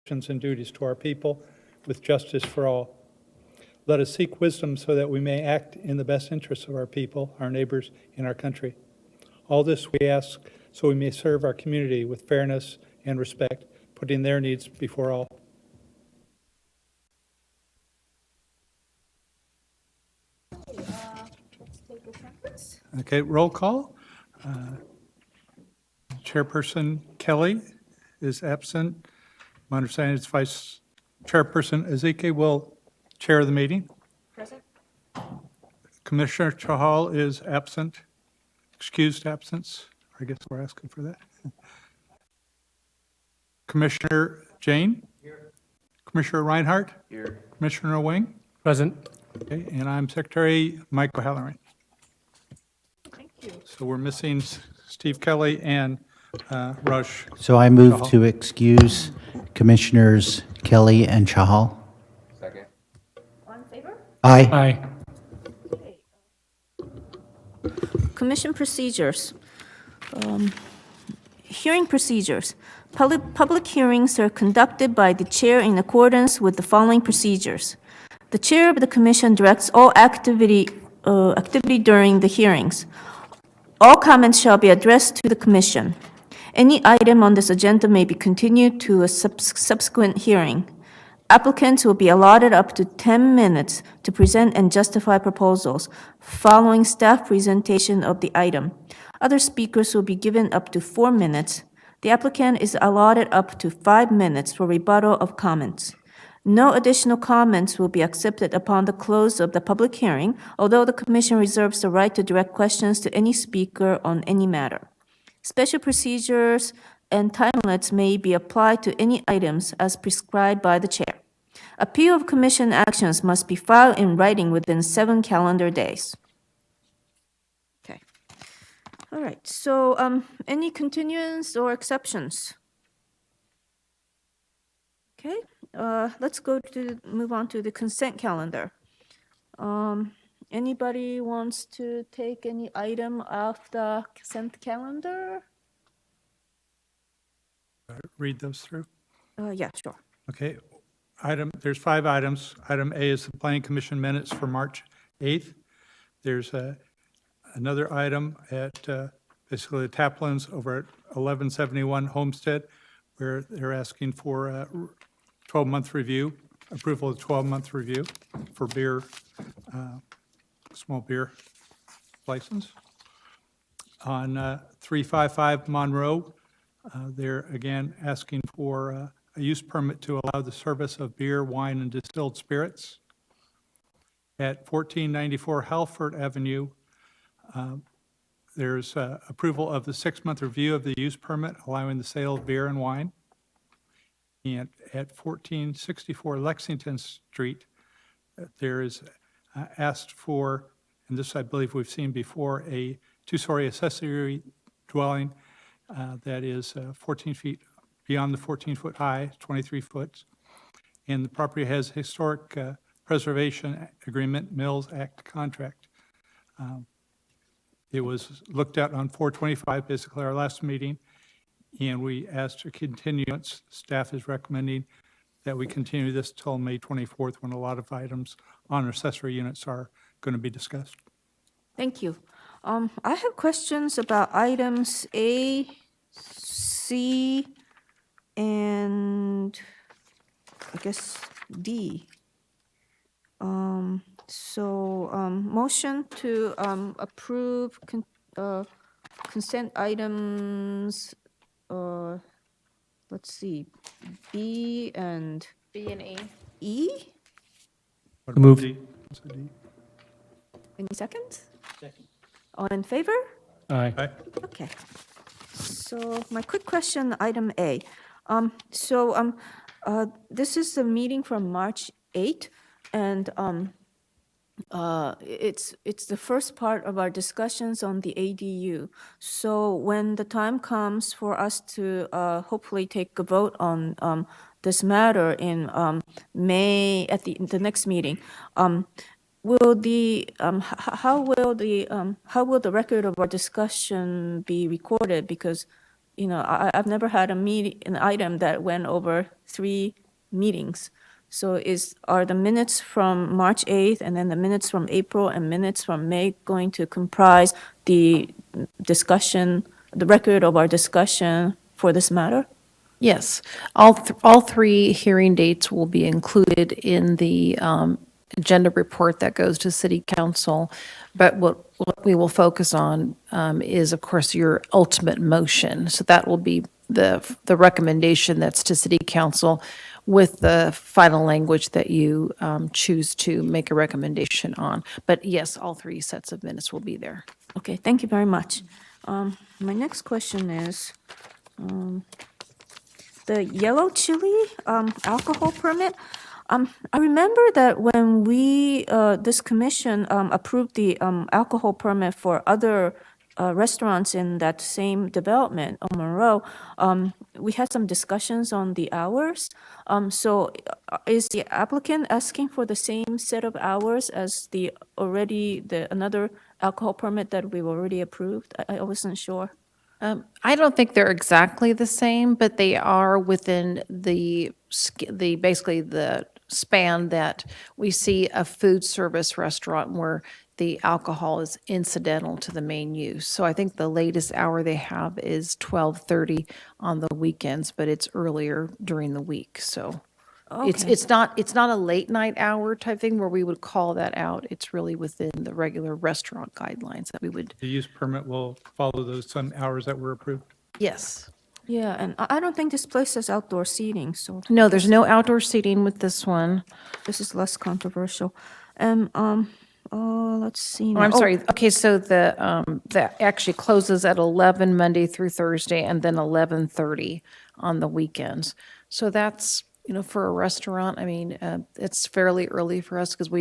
and duties to our people with justice for all. Let us seek wisdom so that we may act in the best interests of our people, our neighbors, and our country. All this we ask so we may serve our community with fairness and respect, putting their needs before all. Let's take a sentence. Okay, roll call. Chairperson Kelly is absent. My understanding is Vice Chairperson Ezeke will chair the meeting. Present. Commissioner Chahal is absent, excused absence. I guess we're asking for that. Commissioner Jane? Here. Commissioner Reinhardt? Here. Commissioner Wing? Present. Okay, and I'm Secretary Mike O'Halloran. Thank you. So we're missing Steve Kelly and Rush. So I move Chahal. to excuse Commissioners Kelly and Chahal. Second. All in favor? Aye. Aye. Okay. Commission procedures. Hearing procedures. Public hearings are conducted by the chair in accordance with the following procedures. The chair of the commission directs all activity during the hearings. All comments shall be addressed to the commission. Any item on this agenda may be continued to a subsequent hearing. Applicants will be allotted up to 10 minutes to present and justify proposals following staff presentation of the item. Other speakers will be given up to 4 minutes. The applicant is allotted up to 5 minutes for rebuttal of comments. No additional comments will be accepted upon the close of the public hearing, although the commission reserves the right to direct questions to any speaker on any matter. Special procedures and time limits may be applied to any items as prescribed by the chair. Appeal of commission actions must be filed in writing within 7 calendar days. Okay. All right, so any continuance or exceptions? Okay, let's move on to the consent calendar. Anybody wants to take any item off the consent calendar? Read those through. Yeah, sure. Okay, there's 5 items. Item A is the Planning Commission minutes for March 8th. There's another item at basically the Taplins over at 1171 Homestead, where they're asking for a 12-month review, approval of 12-month review for beer, small beer license. On 355 Monroe, they're again asking for a use permit to allow the service of beer, wine, and distilled spirits. At 1494 Halford Avenue, there's approval of the 6-month review of the use permit allowing the sale of beer and wine. And at 1464 Lexington Street, there is asked for, and this I believe we've seen before, a 2-story accessory dwelling that is 14 feet beyond the 14-foot high, 23 foot. And the property has historic preservation agreement, Mills Act contract. It was looked at on 4/25, basically our last meeting, and we asked for continuance. Staff is recommending that we continue this till May 24th, when a lot of items on accessory units are going to be discussed. Thank you. I have questions about items A, C, and I guess D. Motion to approve consent items, let's see, B and B&E. E? What Moved. about D? What's the D? Any seconds? All in favor? Aye. Aye. Okay. So my quick question, item A. This is the meeting from March 8th, and it's the first part of our discussions on the ADU. So when the time comes for us to hopefully take a vote on this matter in May at the next meeting, will the how will the record of our discussion be recorded? Because I've never had an item that went over 3 meetings. So are the minutes from March 8th and then the minutes from April and minutes from May going to comprise the discussion, the record of our discussion for this matter? Yes, all three hearing dates will be included in the agenda report that goes to city council. But what we will focus on is, of course, your ultimate motion. So that will be the recommendation that's to city council with the final language that you choose to make a recommendation on. But yes, all three sets of minutes will be there. Okay, thank you very much. My next question is, the yellow chili alcohol permit. I remember that when this commission approved the alcohol permit for other restaurants in that same development on Monroe, we had some discussions on the hours. So is the applicant asking for the same set of hours as another alcohol permit that we've already approved? I wasn't sure. I don't think they're exactly the same, but they are within basically the span that we see a food service restaurant where the alcohol is incidental to the main use. So I think the latest hour they have is 12:30 on the weekends, but it's earlier during the week. So it's not a late night hour type thing where we would call that out. It's really within the regular restaurant guidelines that we would. The use permit will follow those some hours that were approved. Yes. Yeah, and I don't think this place has outdoor seating, so No, there's no outdoor seating with this one. this is less controversial. And, let's see. Oh, I'm now. sorry. Okay, so that actually closes at 11 Monday through Thursday and then 11:30 on the weekends. So that's, for a restaurant, I mean, it's fairly early for us because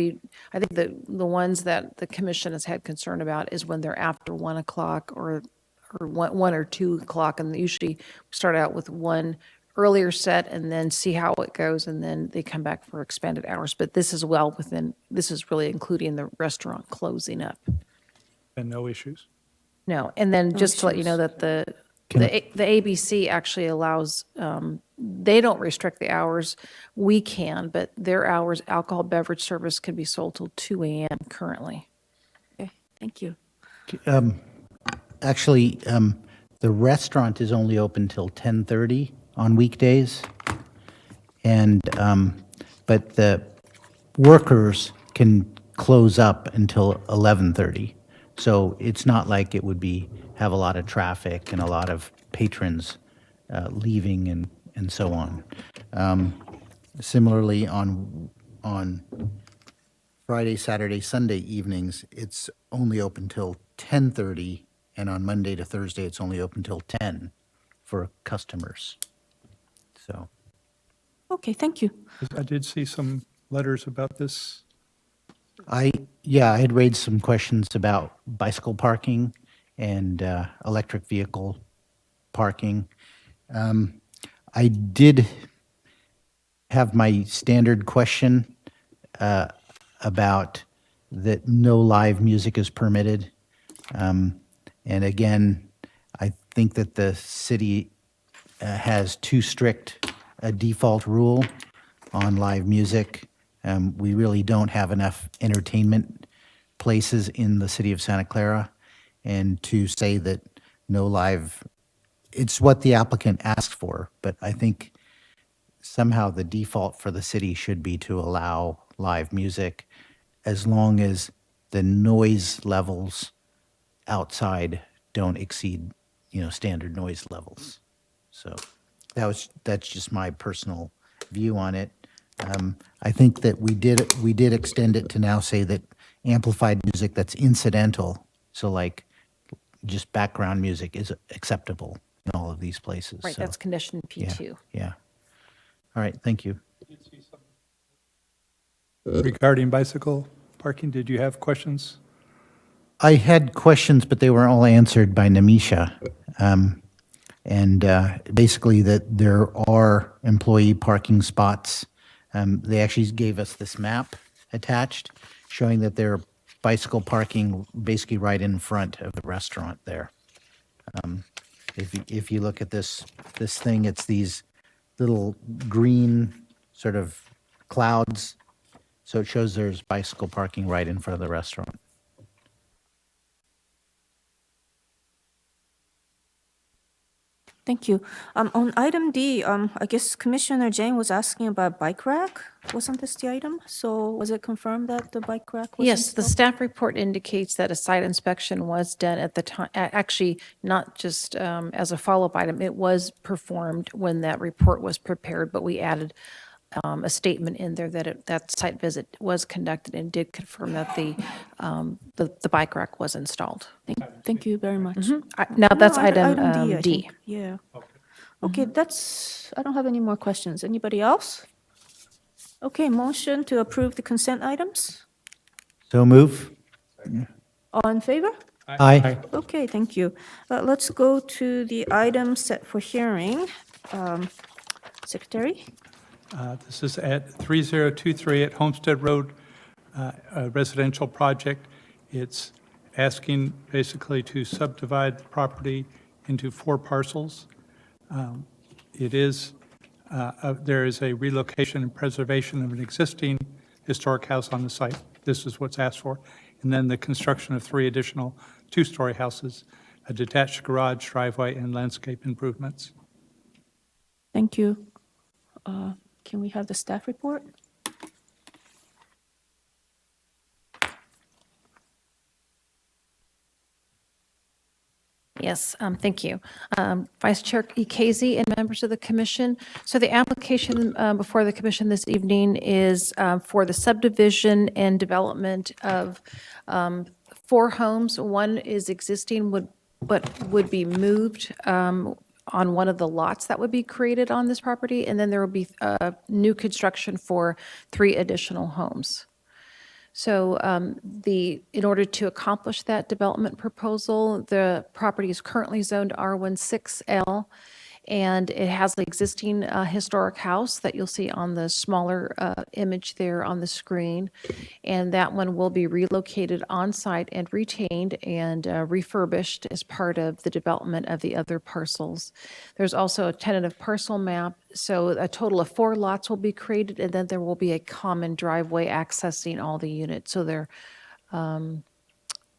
I think the ones that the commission has had concern about is when they're after 1 o'clock or 1 or 2 o'clock. And usually we start out with one earlier set and then see how it goes, and then they come back for expanded hours. But this is this is really including the restaurant closing up. And no issues. No, and then just to let you know that the ABC actually allows, they don't restrict the hours. We can, but their hours, alcohol beverage service can be sold till 2 a.m. currently. Okay, thank you. Actually, the restaurant is only open till 10:30 on weekdays. And, but the workers can close up until 11:30. So it's not like it would have a lot of traffic and a lot of patrons leaving and so on. Similarly, on Friday, Saturday, Sunday evenings, it's only open till 10:30, and on Monday to Thursday, it's only open till 10 for customers. So, Okay, thank you. I did see some letters about this. I had raised some questions about bicycle parking and electric vehicle parking. I did have my standard question about that no live music is permitted. And again, I think that the city has too strict a default rule on live music. We really don't have enough entertainment places in the city of Santa Clara. And to say that no live, it's what the applicant asked for, but I think somehow the default for the city should be to allow live music as long as the noise levels outside don't exceed, standard noise levels. So that's just my personal view on it. I think that we did extend it to now say that amplified music that's incidental, so like just background music, is acceptable in all of these places. Right, So, that's condition yeah, P2. yeah. All right, thank you. Regarding bicycle parking, did you have questions? I had questions, but they were all answered by Namisha. And basically that there are employee parking spots. They actually gave us this map attached showing that there are bicycle parking basically right in front of the restaurant there. If you look at this thing, it's these little green sort of clouds. So it shows there's bicycle parking right in front of the restaurant. Thank you. On item D, I guess Commissioner Jane was asking about bike rack. Wasn't this the item? So was it confirmed that the bike rack was Yes, the installed? staff report indicates that a site inspection was done at the time, actually, not just as a follow-up item, it was performed when that report was prepared, but we added a statement in there that that site visit was conducted and did confirm that the bike rack was installed. Thank you very much. Now, that's No, item I D. think. Yeah. Okay, I don't have any more questions. Anybody else? Okay, motion to approve the consent items? So move. All in favor? Aye. Okay, thank you. Let's go to the item set for hearing. Secretary? This is at 3023 at Homestead Road, a residential project. It's asking basically to subdivide the property into 4 parcels. There is a relocation and preservation of an existing historic house on the site. This is what's asked for. And then the construction of 3 additional 2-story houses, a detached garage, driveway, and landscape improvements. Thank you. Can we have the staff report? Yes, thank you. Vice Chair Ikezi and members of the commission. So the application before the commission this evening is for the subdivision and development of 4 homes. One is existing, but would be moved on one of the lots that would be created on this property, and then there will be new construction for 3 additional homes. So in order to accomplish that development proposal, the property is currently zoned R16L, and it has an existing historic house that you'll see on the smaller image there on the screen. And that one will be relocated on-site and retained and refurbished as part of the development of the other parcels. There's also a tentative parcel map, so a total of 4 lots will be created, and then there will be a common driveway accessing all the units. So there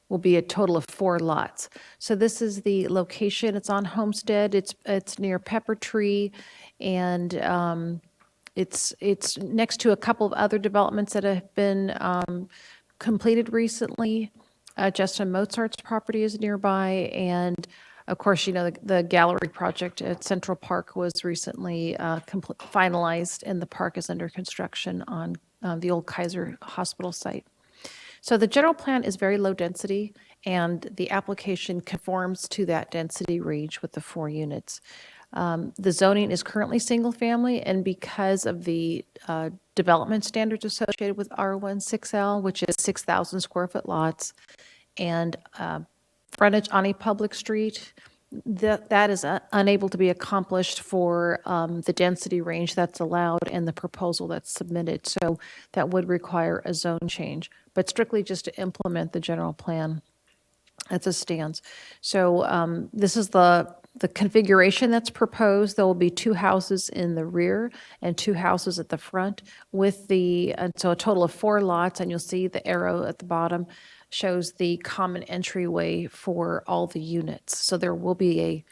will be a total of 4 lots. So this is the location. It's on Homestead. It's near Pepper Tree, and it's next to a couple of other developments that have been completed recently. Justin Mozart's property is nearby, and of course, you know, the gallery project at Central Park was recently finalized, and the park is under construction on the old Kaiser Hospital site. So the general plan is very low density, and the application conforms to that density range with the 4 units. The zoning is currently single-family, and because of the development standards associated with R16L, which is 6,000 square foot lots, and frontage on a public street, that is unable to be accomplished for the density range that's allowed and the proposal that's submitted. So that would require a zone change, but strictly just to implement the general plan as it stands. So this is the configuration that's proposed. There will be 2 houses in the rear and 2 houses at the front and so a total of 4 lots, and you'll see the arrow at the bottom shows the common entryway for all the units. So there will be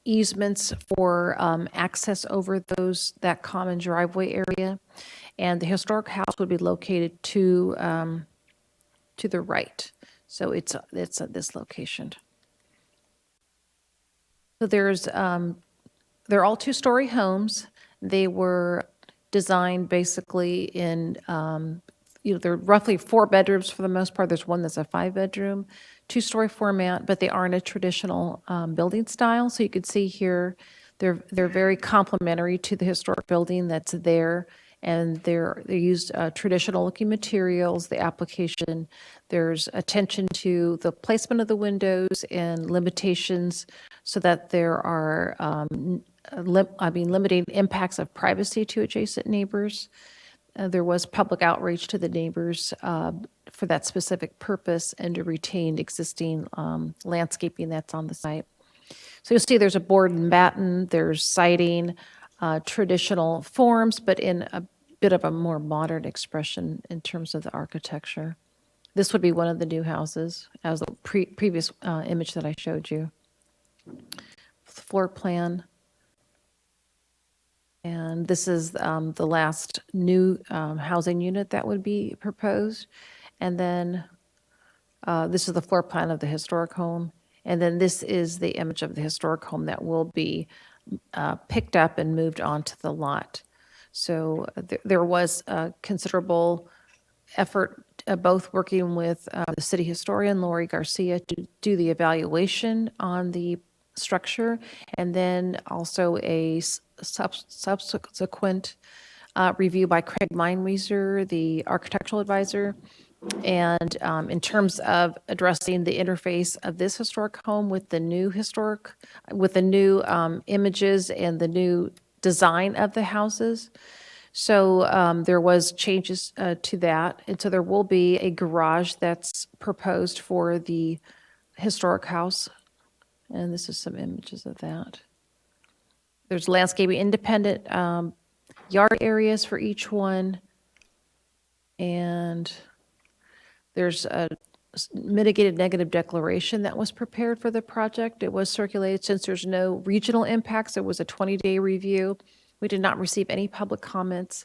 easements for access over that common driveway area, and the historic house would be located to the right. So it's at this location. So they're all 2-story homes. They were designed basically in they're roughly 4 bedrooms for the most part. There's one that's a 5-bedroom, 2-story format, but they aren't a traditional building style. So you can see here, they're very complementary to the historic building that's there, and they used traditional looking materials. The application, there's attention to the placement of the windows and limitations so that there are limiting impacts of privacy to adjacent neighbors. There was public outreach to the neighbors for that specific purpose and to retain existing landscaping that's on the site. So you'll see there's a board and batten, there's siding, traditional forms, but in a bit of a more modern expression in terms of the architecture. This would be one of the new houses, as the previous image that I showed you. Floor plan. And this is the last new housing unit that would be proposed. And then this is the floor plan of the historic home. And then this is the image of the historic home that will be picked up and moved onto the lot. So there was considerable effort, both working with the city historian, Lori Garcia, to do the evaluation on the structure, and then also a subsequent review by Craig Meinwieser, the architectural advisor. And in terms of addressing the interface of this historic home with the new images and the new design of the houses. So there was changes to that. And so there will be a garage that's proposed for the historic house. And this is some images of that. There's landscaping independent yard areas for each one. And there's a mitigated negative declaration that was prepared for the project. It was circulated since there's no regional impacts. It was a 20-day review. We did not receive any public comments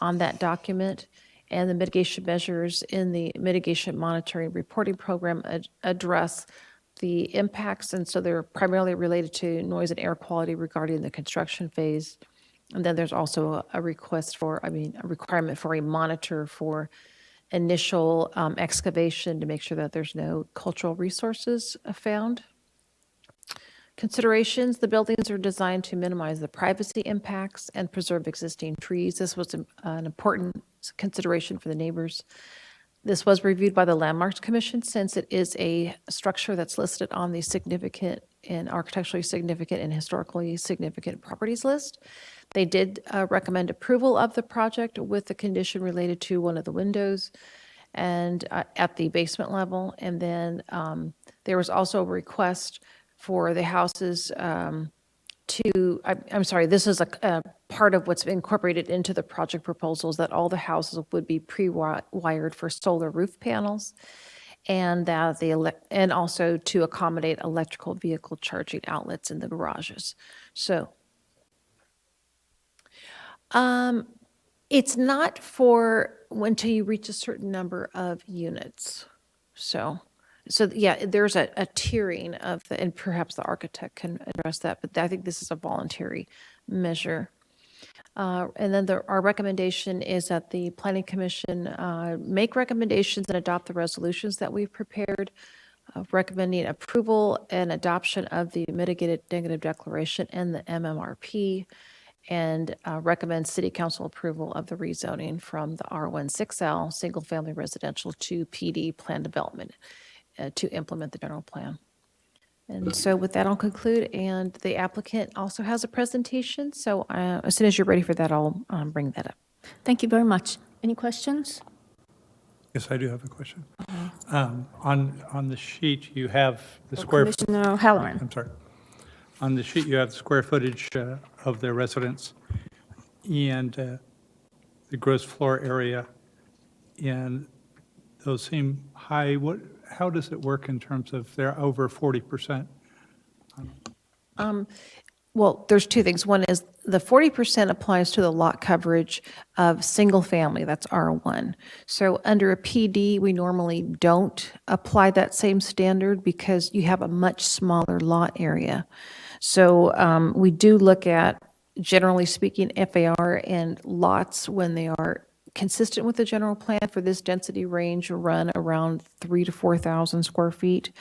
on that document. And the mitigation measures in the mitigation monitoring reporting program address the impacts. And so they're primarily related to noise and air quality regarding the construction phase. And then there's also a requirement for a monitor for initial excavation to make sure that there's no cultural resources found. Considerations: the buildings are designed to minimize the privacy impacts and preserve existing trees. This was an important consideration for the neighbors. This was reviewed by the Landmarks Commission since it is a structure that's listed on the significant and architecturally significant and historically significant properties list. They did recommend approval of the project with the condition related to one of the windows and at the basement level. And then there was also a request for the houses I'm sorry, this is a part of what's incorporated into the project proposals, that all the houses would be pre-wired for solar roof panels, and that and also to accommodate electrical vehicle charging outlets in the garages. So it's not for until you reach a certain number of units. So yeah, there's a tiering of and perhaps the architect can address that, but I think this is a voluntary measure. And then our recommendation is that the Planning Commission make recommendations and adopt the resolutions that we've prepared, recommending approval and adoption of the mitigated negative declaration and the MMRP, and recommend City Council approval of the rezoning from the R16L single family residential to PD plan development to implement the general plan. And so with that, I'll conclude. And the applicant also has a presentation. So as soon as you're ready for that, I'll bring that up. Thank you very much. Any questions? Yes, I do have a question. On the sheet, you have the square. Commissioner Halloran. I'm sorry. On the sheet, you have the square footage of the residence and the gross floor area, and those seem high. How does it work in terms of they're over 40%? Well, there's two things. One is the 40% applies to the lot coverage of single family, that's R1. So under a PD, we normally don't apply that same standard because you have a much smaller lot area. So we do look at, generally speaking, FAR and lots when they are consistent with the general plan for this density range run around 3,000 to 4,000 square feet.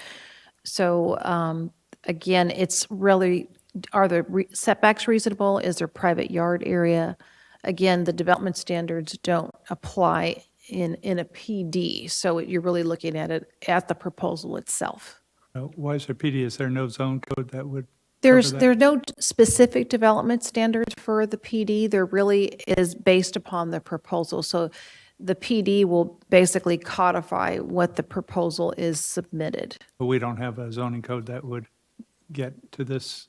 So again, it's really, are the setbacks reasonable? Is there private yard area? Again, the development standards don't apply in a PD. So you're really looking at it at the proposal itself. Why is there PD? Is there no zone code that would? There's no specific development standards for the PD. There really is based upon the proposal. So the PD will basically codify what the proposal is submitted. But we don't have a zoning code that would get to this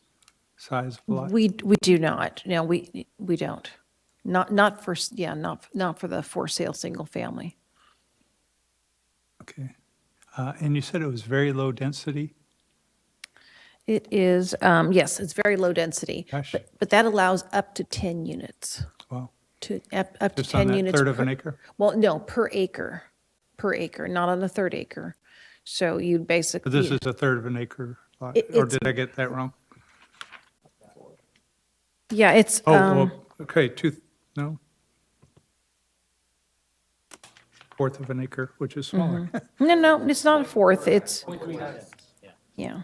size of lot? We do not. No, we don't. Not for, yeah, not for the for sale single family. Okay. And you said it was very low density? It is, yes, it's very low density. Gosh. But that allows up to 10 units, Wow. up to Just on 10 that units. third of an per- acre? Well, no, per acre, not on a third acre. So you But basically. this is a third of an acre lot, It- or it's- did I get that wrong? Yeah, it's, Oh, well, okay, no? Fourth of an acre, which is smaller. no, it's not a fourth, it's, yeah.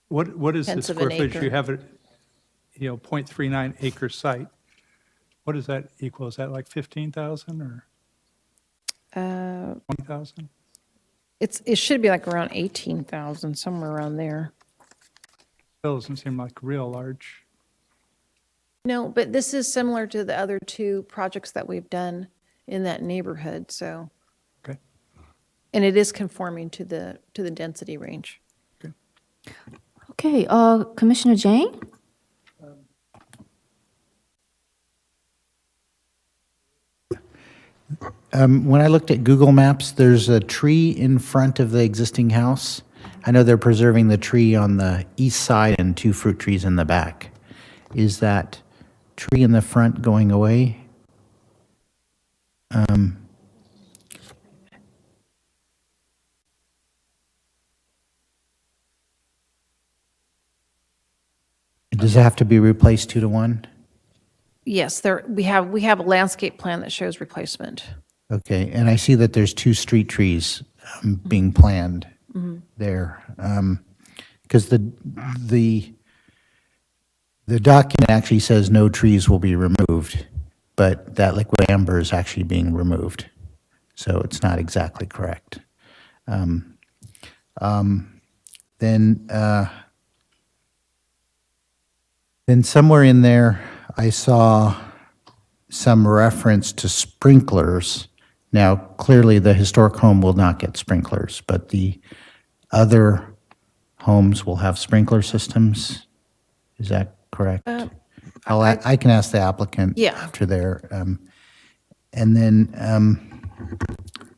What is the Tenth of square an footage? acre. You have it, 0.39 acre site. What does that equal? Is that like 15,000 or 20,000? It should be like around 18,000, somewhere around there. Still doesn't seem like real large. No, but this is similar to the other two projects that we've done in that neighborhood, so. Okay, And it is conforming to the density range. okay. Okay, Commissioner Jane? When I looked at Google Maps, there's a tree in front of the existing house. I know they're preserving the tree on the east side and 2 fruit trees in the back. Is that tree in the front going away? Does it have to be replaced 2 to 1? Yes, we have a landscape plan that shows replacement. Okay, and I see that there's 2 street trees being planned there. Because the document actually says no trees will be removed, but that liquid amber is actually being removed. So it's not exactly correct. Then somewhere in there, I saw some reference to sprinklers. Now, clearly, the historic home will not get sprinklers, but the other homes will have sprinkler systems. Is that correct? I can ask the applicant Yeah. after there. And then,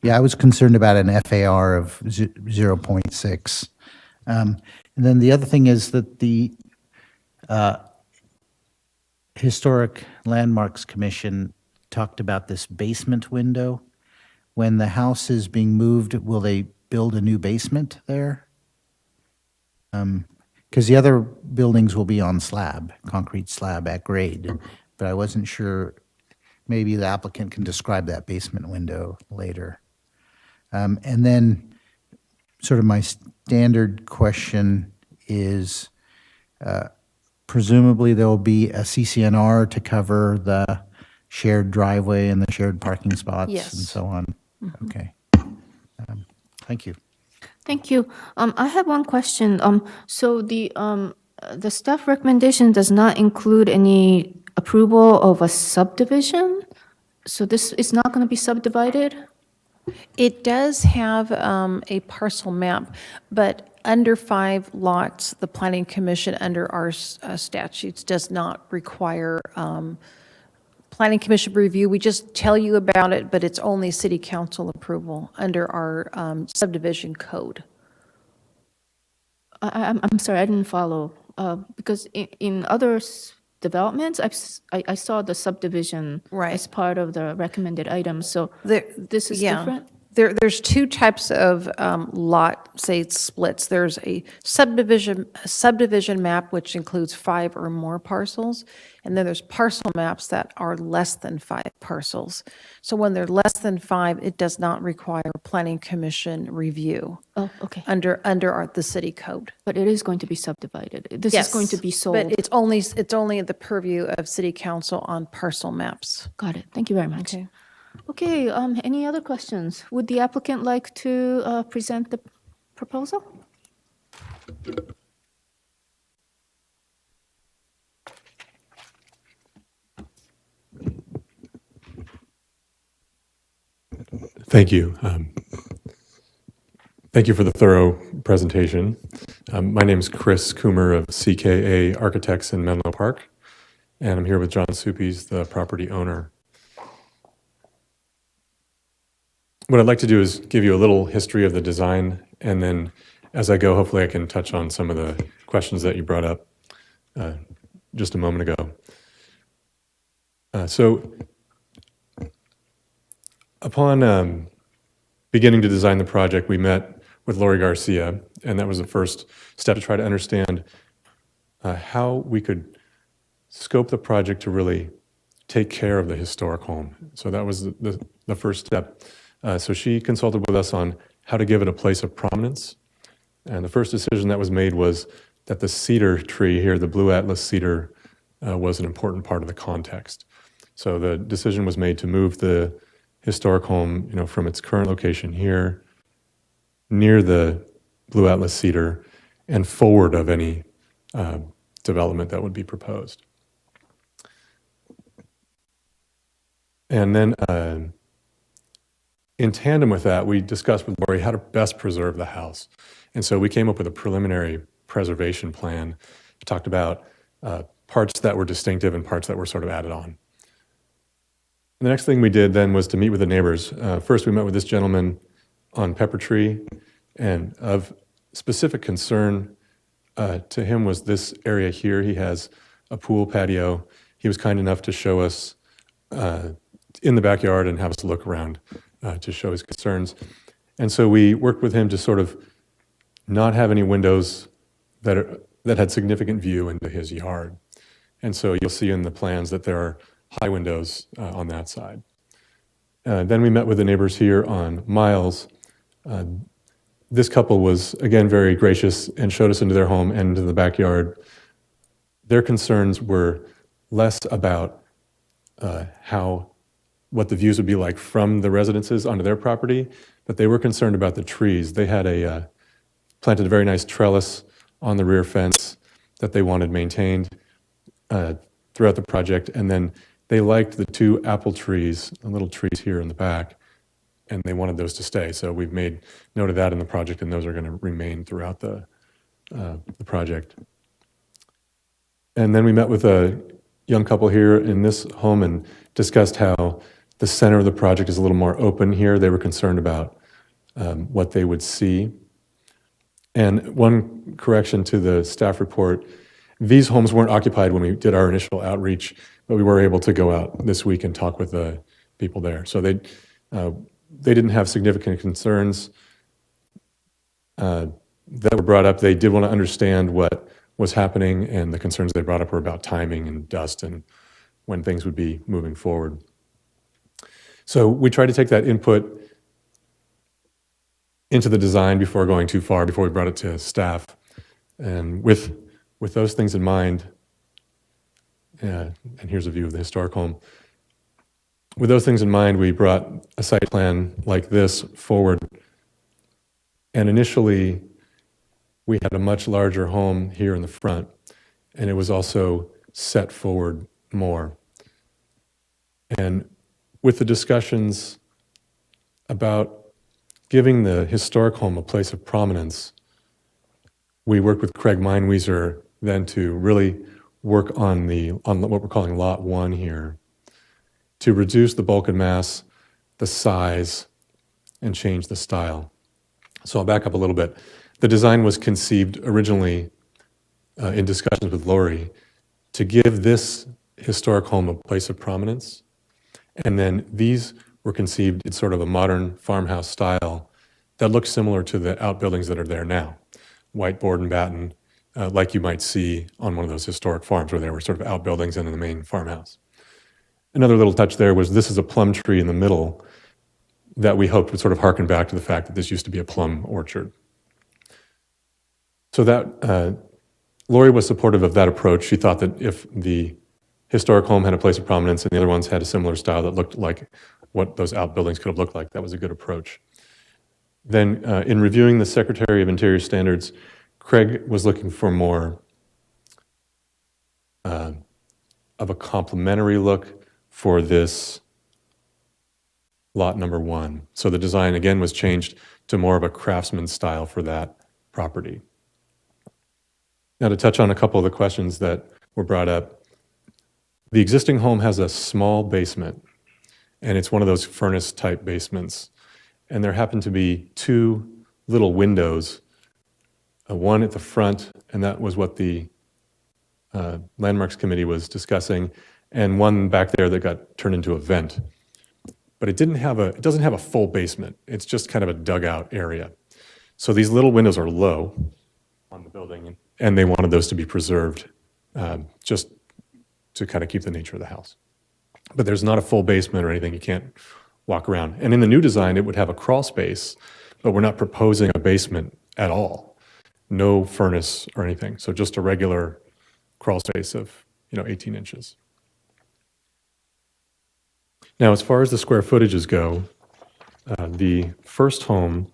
yeah, I was concerned about an FAR of 0.6. And then the other thing is that the Historic Landmarks Commission talked about this basement window. When the house is being moved, will they build a new basement there? Because the other buildings will be on slab, concrete slab at grade, but I wasn't sure, maybe the applicant can describe that basement window later. And then sort of my standard question is, presumably there will be a CCNR to cover the shared driveway and the shared parking spots Yes. and so on? Okay. Thank you. Thank you. I have one question. So the staff recommendation does not include any approval of a subdivision? So this is not going to be subdivided? It does have a parcel map, but under 5 lots, the Planning Commission, under our statutes, does not require Planning Commission review. We just tell you about it, but it's only City Council approval under our subdivision code. I'm sorry, I didn't follow. Because in other developments, I saw the subdivision Right. as part of the recommended items. So this is Yeah. different? There's 2 types of lot, say, splits. There's a subdivision map, which includes 5 or more parcels, and then there's parcel maps that are less than 5 parcels. So when they're less than 5, it does not require Planning Commission review Oh, okay. under the city code. But it is going to be subdivided. This is going to be Yes, sold. but it's only the purview of City Council on parcel maps. Got it. Thank you very much. Okay. Okay, any other questions? Would the applicant like to present the proposal? Thank you. Thank you for the thorough presentation. My name is Chris Coomer of CKA Architects in Menlo Park, and I'm here with John Suppies, the property owner. What I'd like to do is give you a little history of the design, and then as I go, hopefully I can touch on some of the questions that you brought up just a moment ago. So upon beginning to design the project, we met with Lori Garcia, and that was the first step to try to understand how we could scope the project to really take care of the historic home. So that was the first step. So she consulted with us on how to give it a place of prominence. And the first decision that was made was that the cedar tree here, the blue atlas cedar, was an important part of the context. So the decision was made to move the historic home, from its current location here, near the blue atlas cedar, and forward of any development that would be proposed. And then in tandem with that, we discussed with Lori how to best preserve the house. And so we came up with a preliminary preservation plan. We talked about parts that were distinctive and parts that were sort of added on. The next thing we did then was to meet with the neighbors. First, we met with this gentleman on Pepper Tree, and of specific concern to him was this area here. He has a pool patio. He was kind enough to show us in the backyard and have us look around to show his concerns. And so we worked with him to sort of not have any windows that had significant view into his yard. And so you'll see in the plans that there are high windows on that side. Then we met with the neighbors here on Miles. This couple was, again, very gracious and showed us into their home and into the backyard. Their concerns were less about what the views would be like from the residences onto their property, but they were concerned about the trees. They had planted a very nice trellis on the rear fence that they wanted maintained throughout the project, and then they liked the two apple trees, the little trees here in the back, and they wanted those to stay. So we've made note of that in the project, and those are going to remain throughout the project. And then we met with a young couple here in this home and discussed how the center of the project is a little more open here. They were concerned about what they would see. And one correction to the staff report, these homes weren't occupied when we did our initial outreach, but we were able to go out this week and talk with the people there. So they didn't have significant concerns that were brought up. They did want to understand what was happening, and the concerns they brought up were about timing and dust and when things would be moving forward. So we tried to take that input into the design before going too far, before we brought it to staff. And with those things in mind, and here's a view of the historic home. With those things in mind, we brought a site plan like this forward. And initially, we had a much larger home here in the front, and it was also set forward more. And with the discussions about giving the historic home a place of prominence, we worked with Craig Meinwieser then to really work on what we're calling Lot 1 here, to reduce the bulk and mass, the size, and change the style. So I'll back up a little bit. The design was conceived originally in discussions with Lori to give this historic home a place of prominence. And then these were conceived in sort of a modern farmhouse style that looks similar to the outbuildings that are there now. White board and batten, like you might see on one of those historic farms where there were sort of outbuildings and then the main farmhouse. Another little touch there was this is a plum tree in the middle that we hoped would sort of harken back to the fact that this used to be a plum orchard. So that Lori was supportive of that approach. She thought that if the historic home had a place of prominence and the other ones had a similar style that looked like what those outbuildings could have looked like, that was a good approach. Then in reviewing the Secretary of Interior standards, Craig was looking for more of a complementary look for this lot number 1. So the design, again, was changed to more of a craftsman style for that property. Now, to touch on a couple of the questions that were brought up, the existing home has a small basement, and it's one of those furnace-type basements. And there happen to be 2 little windows, one at the front, and that was what the Landmarks Committee was discussing, and one back there that got turned into a vent. But it doesn't have a full basement. It's just kind of a dugout area. So these little windows are low on the building, and they wanted those to be preserved just to kind of keep the nature of the house. But there's not a full basement or anything. You can't walk around. And in the new design, it would have a crawl space, but we're not proposing a basement at all. No furnace or anything. So just a regular crawl space of 18 inches. Now, as far as the square footages go, the first home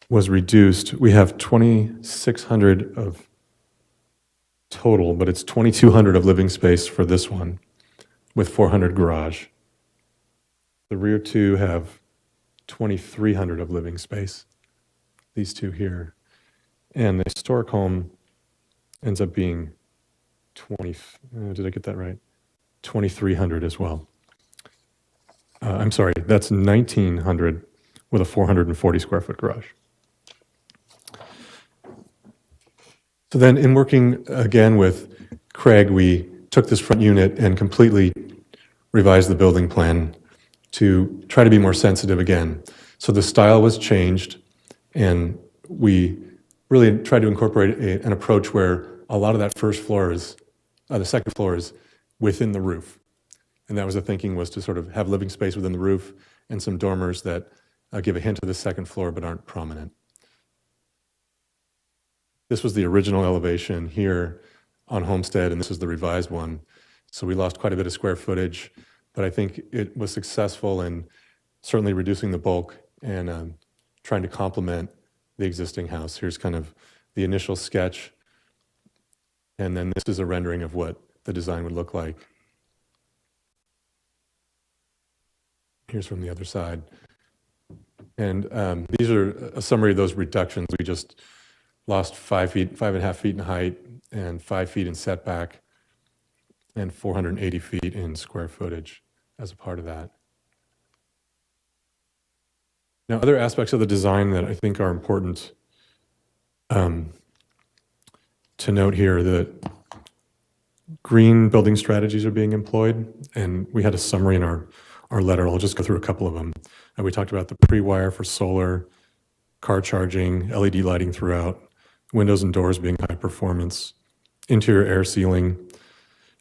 was reduced. We have 2,600 of total, but it's 2,200 of living space for this one with 400 garage. The rear 2 have 2,300 of living space, these 2 here. And the historic home ends up being did I get that right? 2,300 as well. I'm sorry, that's 1,900 with a 440 square foot garage. So then in working again with Craig, we took this front unit and completely revised the building plan to try to be more sensitive again. So the style was changed, and we really tried to incorporate an approach where a lot of that first floor is, the second floor is within the roof. And that was the thinking, was to sort of have living space within the roof and some dormers that give a hint of the second floor but aren't prominent. This was the original elevation here on Homestead, and this is the revised one. So we lost quite a bit of square footage, but I think it was successful in certainly reducing the bulk and trying to complement the existing house. Here's kind of the initial sketch, and then this is a rendering of what the design would look like. Here's from the other side. And these are a summary of those reductions. We just lost 5.5 feet in height, and 5 feet in setback, and 480 feet in square footage as a part of that. Now, other aspects of the design that I think are important to note here, that green building strategies are being employed, and we had a summary in our letter. I'll just go through a couple of them. And we talked about the pre-wire for solar, car charging, LED lighting throughout, windows and doors being high performance, interior air sealing,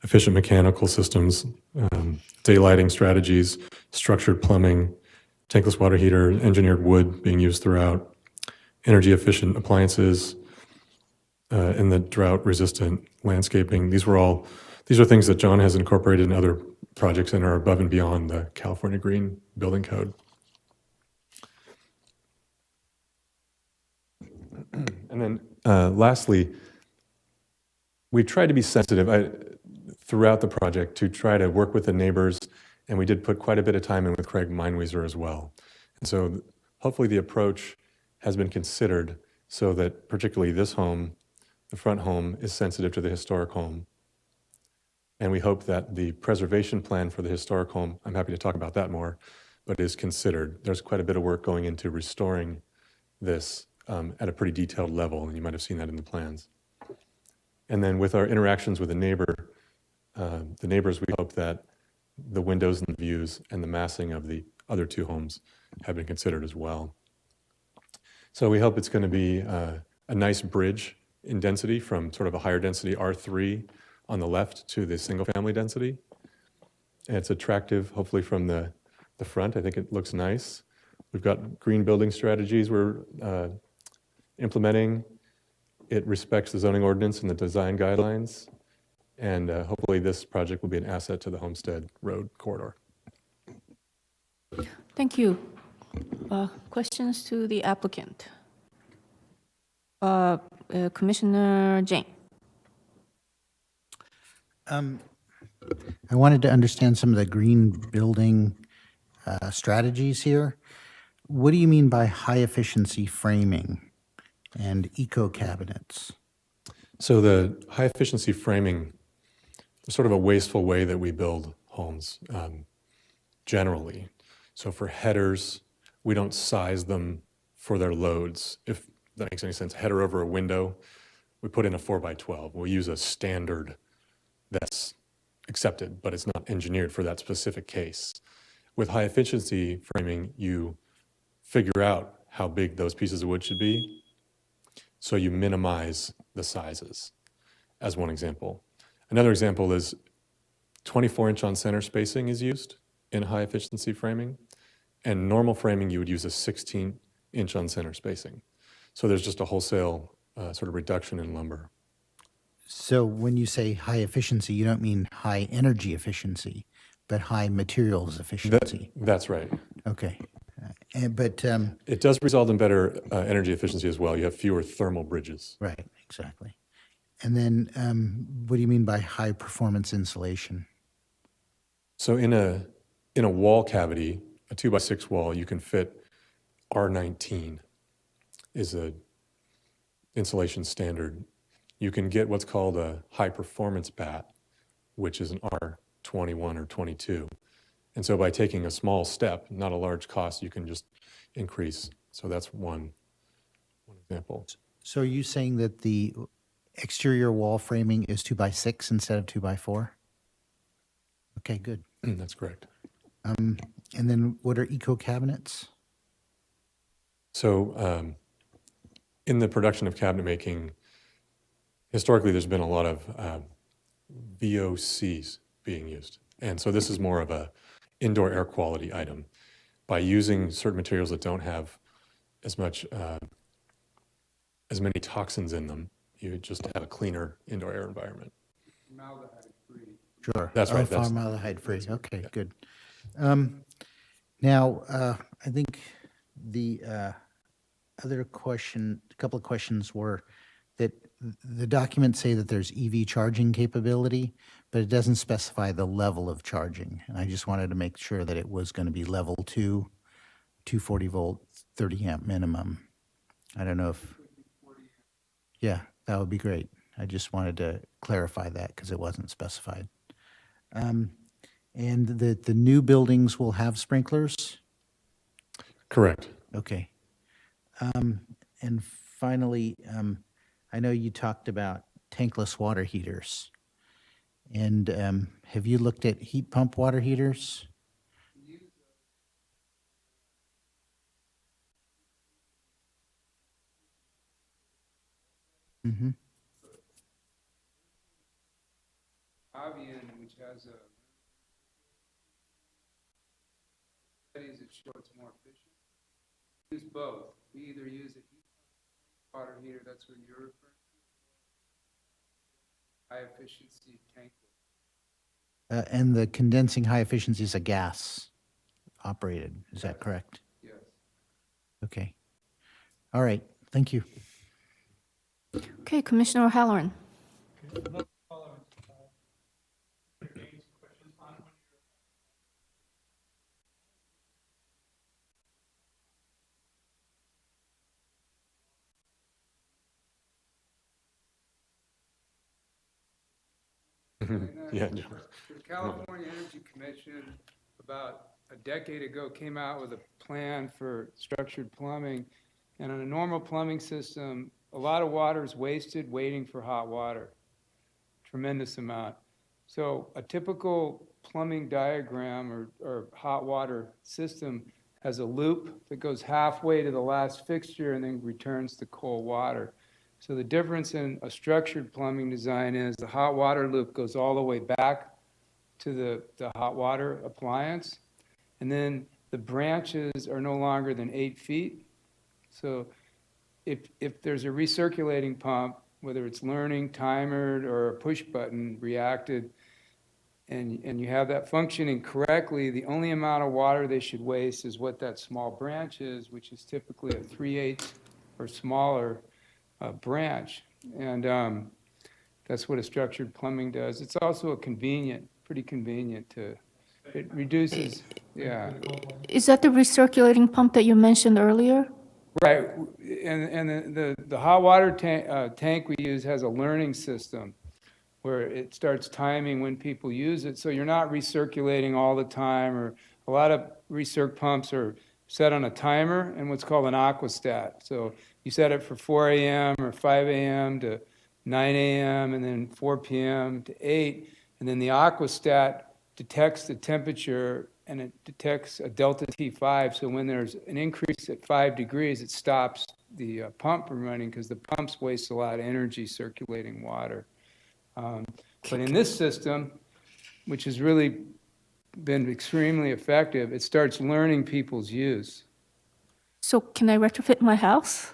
efficient mechanical systems, daylighting strategies, structured plumbing, tankless water heater, engineered wood being used throughout, energy efficient appliances, and the drought resistant landscaping. These are things that John has incorporated in other projects and are above and beyond the California Green Building Code. And then lastly, we tried to be sensitive throughout the project to try to work with the neighbors, and we did put quite a bit of time in with Craig Meinwieser as well. And so hopefully the approach has been considered so that particularly this home, the front home, is sensitive to the historic home. And we hope that the preservation plan for the historic home, I'm happy to talk about that more, but is considered. There's quite a bit of work going into restoring this at a pretty detailed level, and you might have seen that in the plans. And then with our interactions with the neighbors, we hope that the windows and the views and the massing of the other 2 homes have been considered as well. So we hope it's going to be a nice bridge in density from sort of a higher density R3 on the left to the single family density. And it's attractive, hopefully from the front. I think it looks nice. We've got green building strategies we're implementing. It respects the zoning ordinance and the design guidelines. And hopefully this project will be an asset to the Homestead Road corridor. Thank you. Questions to the applicant? Commissioner Jane. I wanted to understand some of the green building strategies here. What do you mean by high-efficiency framing and eco-cabinets? So the high efficiency framing is sort of a wasteful way that we build homes generally. So for headers, we don't size them for their loads. If that makes any sense, header over a window, we put in a 4x12. We'll use a standard that's accepted, but it's not engineered for that specific case. With high efficiency framing, you figure out how big those pieces of wood should be, so you minimize the sizes, as one example. Another example is 24-inch on center spacing is used in high efficiency framing, and normal framing you would use a 16-inch on center spacing. So there's just a wholesale sort of reduction in lumber. So when you say high efficiency, you don't mean high energy efficiency, but high materials efficiency. That's right. Okay. But, It does result in better energy efficiency as well. You have fewer thermal bridges. right, exactly. And then what do you mean by high performance insulation? So in a wall cavity, a 2x6 wall, you can fit R19 is a insulation standard. You can get what's called a high performance bat, which is an R21 or 22. And so by taking a small step, not a large cost, you can just increase. So that's one example. So are you saying that the exterior wall framing is 2x6 instead of 2x4? Okay, good. That's correct. And then what are eco cabinets? So in the production of cabinet making, historically there's been a lot of VOCs being used. And so this is more of a indoor air quality item. By using certain materials that don't have as much, as many toxins in them, you just have a cleaner indoor air environment. Sure. That's right, that's- Formaldehyde free. Okay, good. Now, I think the other question, a couple of questions were that the documents say that there's EV charging capability, but it doesn't specify the level of charging. And I just wanted to make sure that it was going to be level 2, 240 volt, 30 amp minimum. I don't know if, yeah, that would be great. I just wanted to clarify that because it wasn't specified. And the new buildings will have sprinklers? Correct. Okay. And finally, I know you talked about tankless water heaters. And have you looked at heat pump water heaters? Mm-hmm. Avian, which has a studies that show it's more efficient. Use both. We either use a heat pump, water heater, that's what you're referring to, high efficiency tank. And the condensing high efficiency is a gas operated. Is that correct? Yes. Okay. All right. Thank you. Okay, Commissioner O'Halloran. Yeah. The California Energy Commission, about a decade ago, came out with a plan for structured plumbing. And on a normal plumbing system, a lot of water is wasted waiting for hot water. Tremendous amount. So a typical plumbing diagram or hot water system has a loop that goes halfway to the last fixture and then returns to cold water. So the difference in a structured plumbing design is the hot water loop goes all the way back to the hot water appliance. And then the branches are no longer than 8 feet. So if there's a recirculating pump, whether it's learning, timered, or a push button reacted, and you have that functioning correctly, the only amount of water they should waste is what that small branch is, which is typically a 3/8 or smaller branch. And That's what a structured plumbing does. It's also pretty convenient it reduces, yeah. Is that the recirculating pump that you mentioned earlier? Right, and the hot water tank we use has a learning system where it starts timing when people use it, so you're not recirculating all the time, or a lot of recirc pumps are set on a timer and what's called an aquastat. So you set it for 4 a.m. or 5 a.m. to 9 a.m. and then 4 p.m. to 8, and then the aquastat detects the temperature and it detects a delta T5, so when there's an increase at 5 degrees, it stops the pump from running because the pumps waste a lot of energy circulating water. But in this system, which has really been extremely effective, it starts learning people's use. So can I retrofit my house?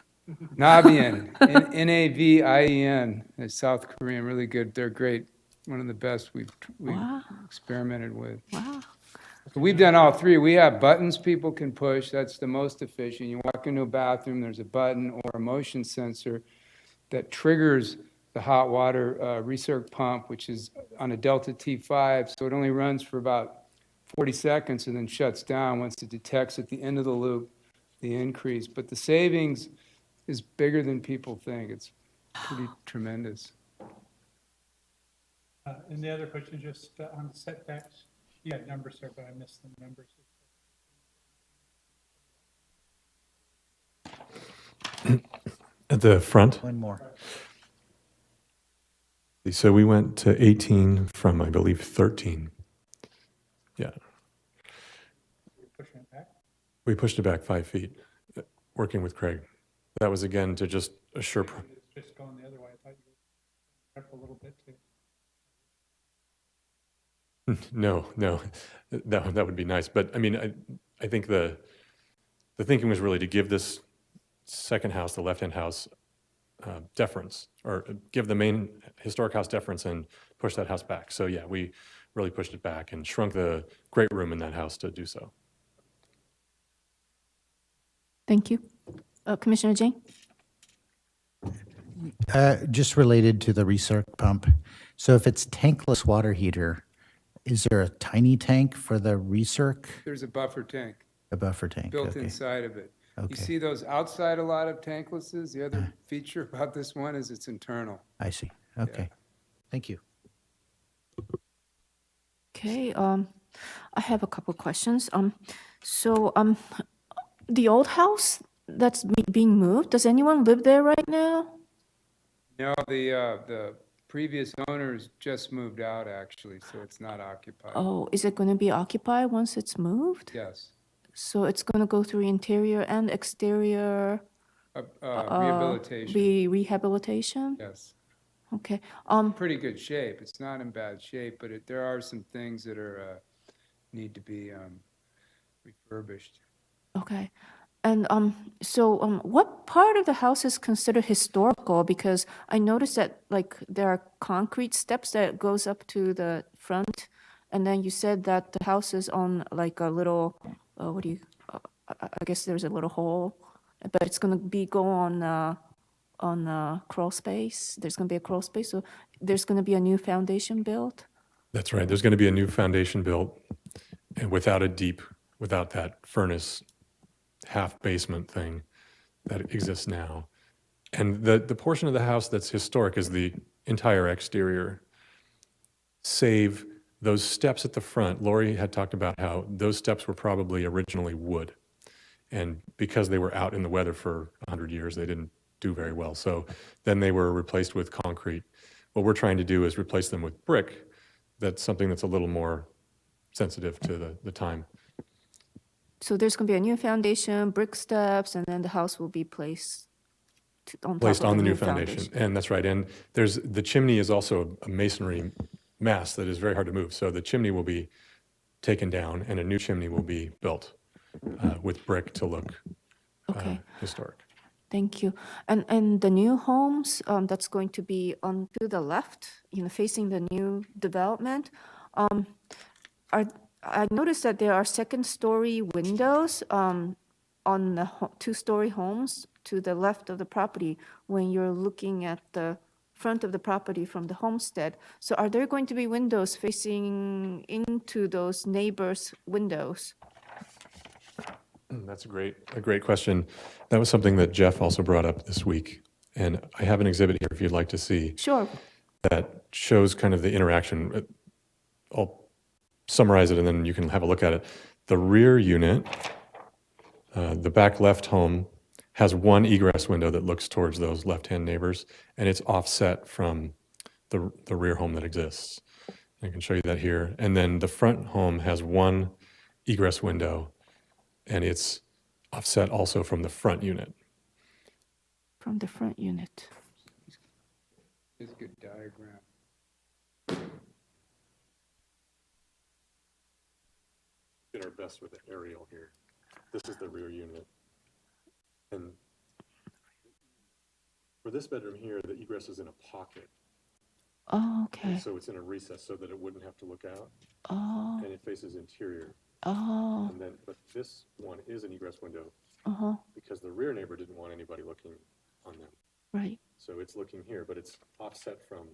Navien, Navien, is South Korean, really good. They're great, one of the best we've Wow. experimented with. Wow. So we've done all three. We have buttons people can push. That's the most efficient. You walk into a bathroom, there's a button or a motion sensor that triggers the hot water recirc pump, which is on a delta T5. So it only runs for about 40 seconds and then shuts down once it detects at the end of the loop the increase. But the savings is bigger than people think. It's pretty tremendous. And the other question, just on the setbacks, you had numbers there, but I missed the numbers. At the front, One more. so we went to 18 from, I believe, 13. Yeah, Pushing it back. we pushed it back 5 feet, working with Craig. That was again to just assure. It's just going the other way. I thought you were up a little bit too. No, that would be nice. But I mean, I think the thinking was really to give this second house, the left-hand house, deference, or give the main historic house deference and push that house back. So yeah, we really pushed it back and shrunk the great room in that house to do so. Thank you. Commissioner Jane? Just related to the recirc pump. So if it's tankless water heater, is there a tiny tank for the recirc? There's a buffer tank A buffer tank? built Okay. inside of it. You Okay. see those outside a lot of tanklesses? The other feature about this one is it's internal. I see. Okay. Thank you. Okay, I have a couple questions. So, the old house that's being moved, does anyone live there right now? No, the previous owners just moved out, actually, so it's not occupied. Oh, is it gonna be occupied once it's moved? Yes. So it's gonna go through interior and exterior, Rehabilitation, rehabilitation? yes. Okay, Pretty good shape. It's not in bad shape, but there are some things that are, need to be refurbished. okay. And, so, what part of the house is considered historical? Because I noticed that, like, there are concrete steps that goes up to the front, and then you said that the house is on, like, a little, I guess there's a little hole, but it's gonna go on crawl space. There's gonna be a crawl space, so there's gonna be a new foundation built? That's right. There's going to be a new foundation built, and without that furnace half basement thing that exists now. And the portion of the house that's historic is the entire exterior, save those steps at the front. Lori had talked about how those steps were probably originally wood. And because they were out in the weather for 100 years, they didn't do very well. So then they were replaced with concrete. What we're trying to do is replace them with brick. That's something that's a little more sensitive to the time. So there's gonna be a new foundation, brick steps, and then the house will be placed on top Placed of on the new foundation. And that's right. And the chimney is also a masonry mass that is very hard to move. So the chimney will be taken down and a new chimney will be built with brick to look Okay. historic. Thank you. And the new homes, that's going to be on to the left, facing the new development, I noticed that there are second-story windows, on the two-story homes to the left of the property when you're looking at the front of the property from the homestead. So are there going to be windows facing into those neighbors' windows? That's a great question. That was something that Jeff also brought up this week. And I have an exhibit here if you'd like to see Sure. that shows kind of the interaction. I'll summarize it and then you can have a look at it. The rear unit, the back left home, has one egress window that looks towards those left-hand neighbors, and it's offset from the rear home that exists. I can show you that here. And then the front home has one egress window, and it's offset also from the front unit. From the front unit. It's a good diagram. Did our best with the aerial here. This is the rear unit. And for this bedroom here, the egress is in a pocket. Oh, okay. So it's in a recess so that it wouldn't have to look out, Oh, and it faces interior. oh, And then, but this one is an egress window uh-huh, because the rear neighbor didn't want anybody looking on them. right. So it's looking here, but it's offset from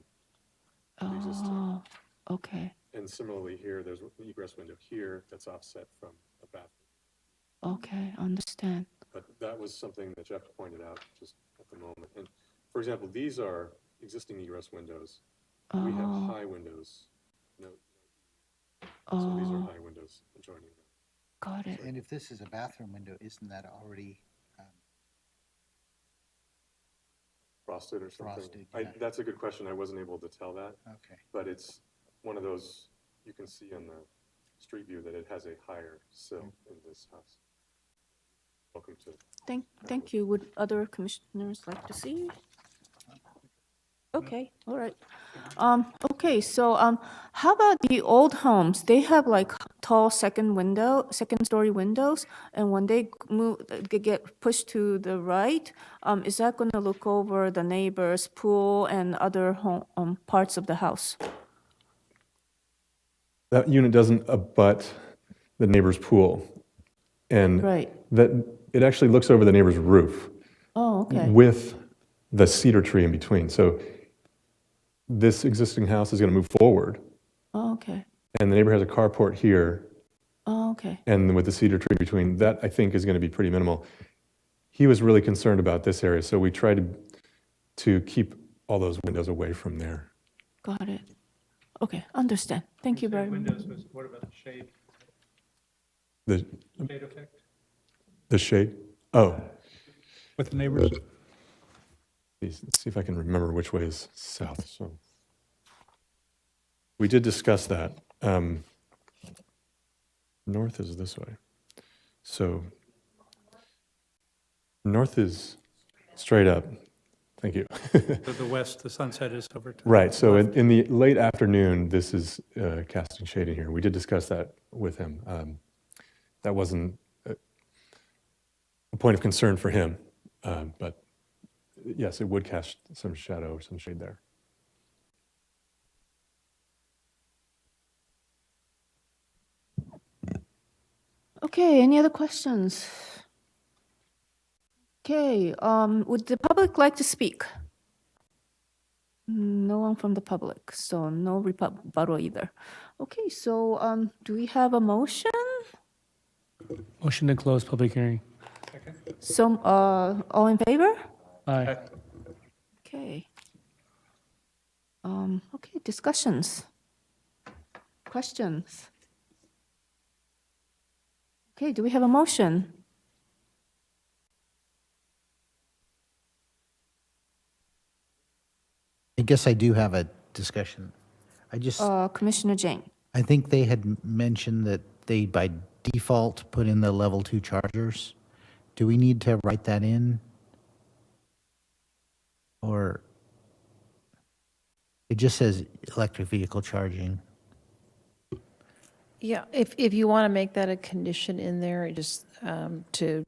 the existing. Oh, okay, And similarly here, there's an egress window here that's offset from a bathroom. okay, understand. But that was something that Jeff pointed out just at the moment. And for example, these are existing egress windows. We have Oh, high windows. No, so these are oh, high windows adjoining them. got it. And if this is a bathroom window, isn't that already, Frosted or something? Frosted, yeah. That's a good question. I wasn't able to tell that, okay. but it's one of those, you can see on the street view that it has a higher sill in this house. Welcome to. Thank you. Would other commissioners like to see? Okay, all right. Okay, so, how about the old homes? They have like tall second-story windows, and when they move, get pushed to the right, is that gonna look over the neighbor's pool and other home, parts of the house? That unit doesn't abut the neighbor's pool. And Right. that, it actually looks over the neighbor's roof Oh, okay. with the cedar tree in between. So this existing house is going to move forward, Oh, okay. and the neighbor has a carport here, Oh, okay. and with the cedar tree between, that I think is going to be pretty minimal. He was really concerned about this area, so we tried to keep all those windows away from there. Got it. Okay, understand. Thank you very much. Windows, what about the shade? The, Shade effect? the shade? Oh, With the neighbors? let's see if I can remember which way is south. So we did discuss that. North is this way. So north is straight up. Thank you. To the west, the sunset is over to. the Right. So left. in the late afternoon, this is casting shade in here. We did discuss that with him. That wasn't a point of concern for him, but yes, it would cast some shadow or some shade there. Okay, any other questions? Okay, would the public like to speak? No one from the public, so no rebuttal either. Okay, so, do we have a motion? Motion to close public hearing. So, all in favor? Aye. Okay. Okay, discussions? Questions? Okay, do we have a motion? I guess I do have a discussion. I just, Commissioner Jane? I think they had mentioned that they by default put in the level 2 chargers. Do we need to write that in? Or it just says electric vehicle charging. Yeah, if you want to make that a condition in there, it just to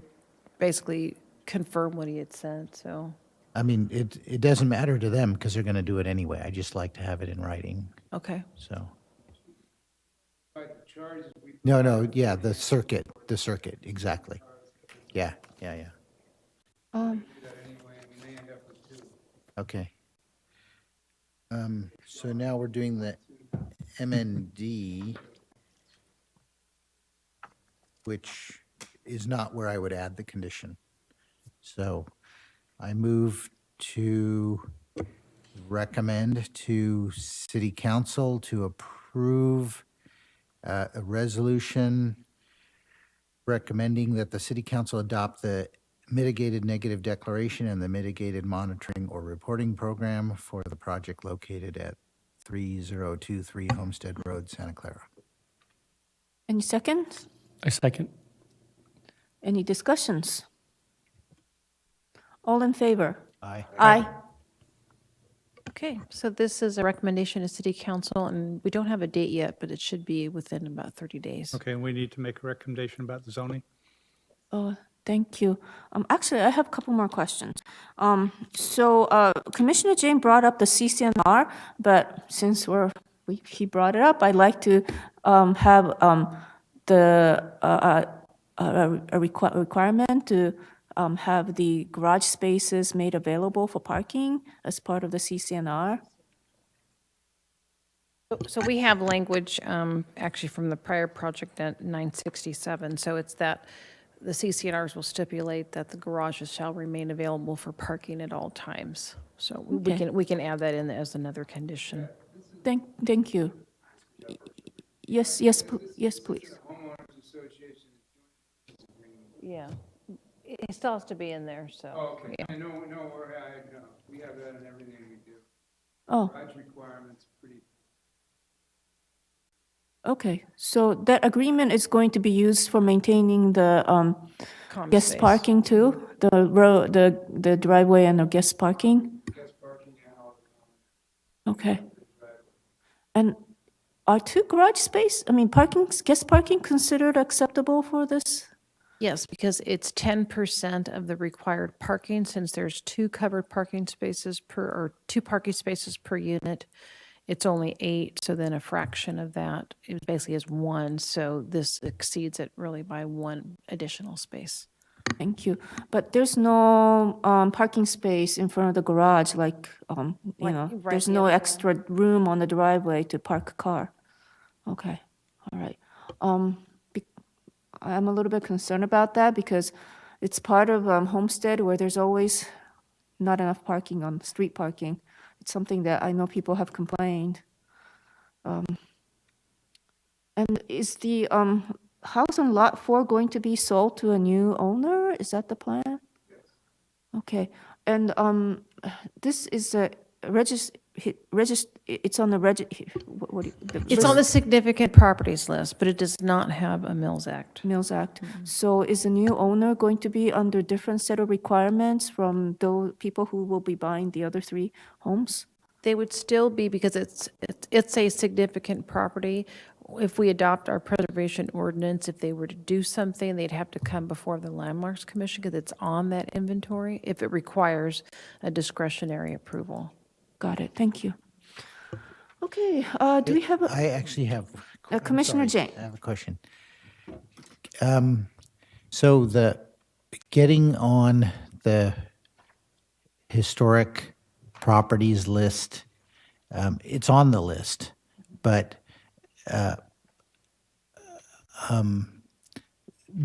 basically confirm what he had said, so, I mean, it doesn't matter to them because they're going to do it anyway. I just like to have it in writing, okay. so. But charges, we. No, yeah, the circuit, exactly. Yeah. Do that anyway, and we may end up with two. Okay. So now we're doing the MND, which is not where I would add the condition. So I move to recommend to City Council to approve a resolution recommending that the City Council adopt the mitigated negative declaration and the mitigated monitoring or reporting program for the project located at 3023 Homestead Road, Santa Clara. Any seconds? I second. Any discussions? All in favor? Aye. Aye. Okay, so this is a recommendation to City Council, and we don't have a date yet, but it should be within about 30 days. Okay, and we need to make a recommendation about the zoning. Oh, thank you. Actually, I have a couple more questions. Commissioner Jane brought up the CCNR, but since he brought it up, I'd like to have a requirement to have the garage spaces made available for parking as part of the CCNR. So we have language actually from the prior project at 967. So it's that the CCNRs will stipulate that the garages shall remain available for parking at all times. So Okay. we can add that in as another condition. Thank you. Yes, please. Homeowners Association. Yeah, it still has to be in there, so. Okay, yeah. I know, we have that in everything we do. Oh, Garage requirements, pretty, okay. So that agreement is going to be used for maintaining the Common guest space. parking too? The road, the driveway and the guest parking? guest parking and all the Okay. And are two garage space, guest parking considered acceptable for this? Yes, because it's 10% of the required parking, since there's two covered parking spaces or two parking spaces per unit. It's only 8, so then a fraction of that, it basically is 1, so this exceeds it really by 1 additional space. Thank you. But there's no parking space in front of the garage, Right, there's the no other extra room on the driveway to park a car. Okay, all right. I'm a little bit concerned about that because it's part of Homestead where there's always not enough parking on street parking. It's something that I know people have complained. And is the house on Lot 4 going to be sold to a new owner? Is that the plan? Yes. Okay, and this is a it's on the It's on the significant properties list, but it does not have a Mills Act. Mills Act. So is the new owner going to be under different set of requirements from those people who will be buying the other 3 homes? They would still be, because it's a significant property. If we adopt our preservation ordinance, if they were to do something, they'd have to come before the Landmarks Commission because it's on that inventory if it requires a discretionary approval. Got it, thank you. Okay, do we have, I actually have. I'm Commissioner sorry, Jane. I have a question. So getting on the historic properties list, it's on the list, but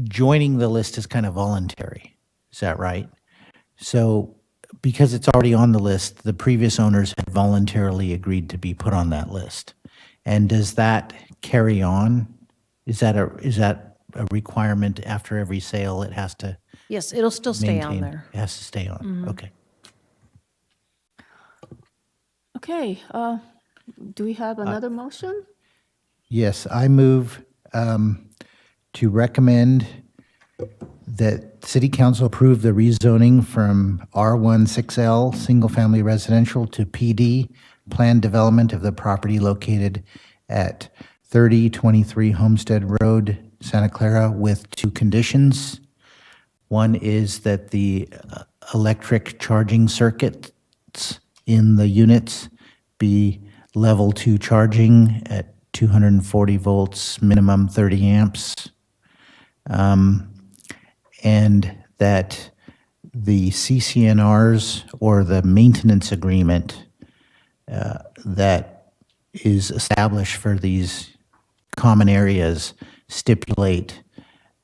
joining the list is kind of voluntary. Is that right? So because it's already on the list, the previous owners had voluntarily agreed to be put on that list. And does that carry on? Is that a requirement after every sale? It has to Yes, it'll still stay on maintain- there. It has to stay on, okay. okay, do we have another motion? Yes, I move to recommend that City Council approve the rezoning from R16L, single-family residential, to PD, planned development of the property located at 3023 Homestead Road, Santa Clara, with 2 conditions. One is that the electric charging circuits in the units be level 2 charging at 240 volts, minimum 30 amps. And that the CCNRs or the maintenance agreement that is established for these common areas stipulate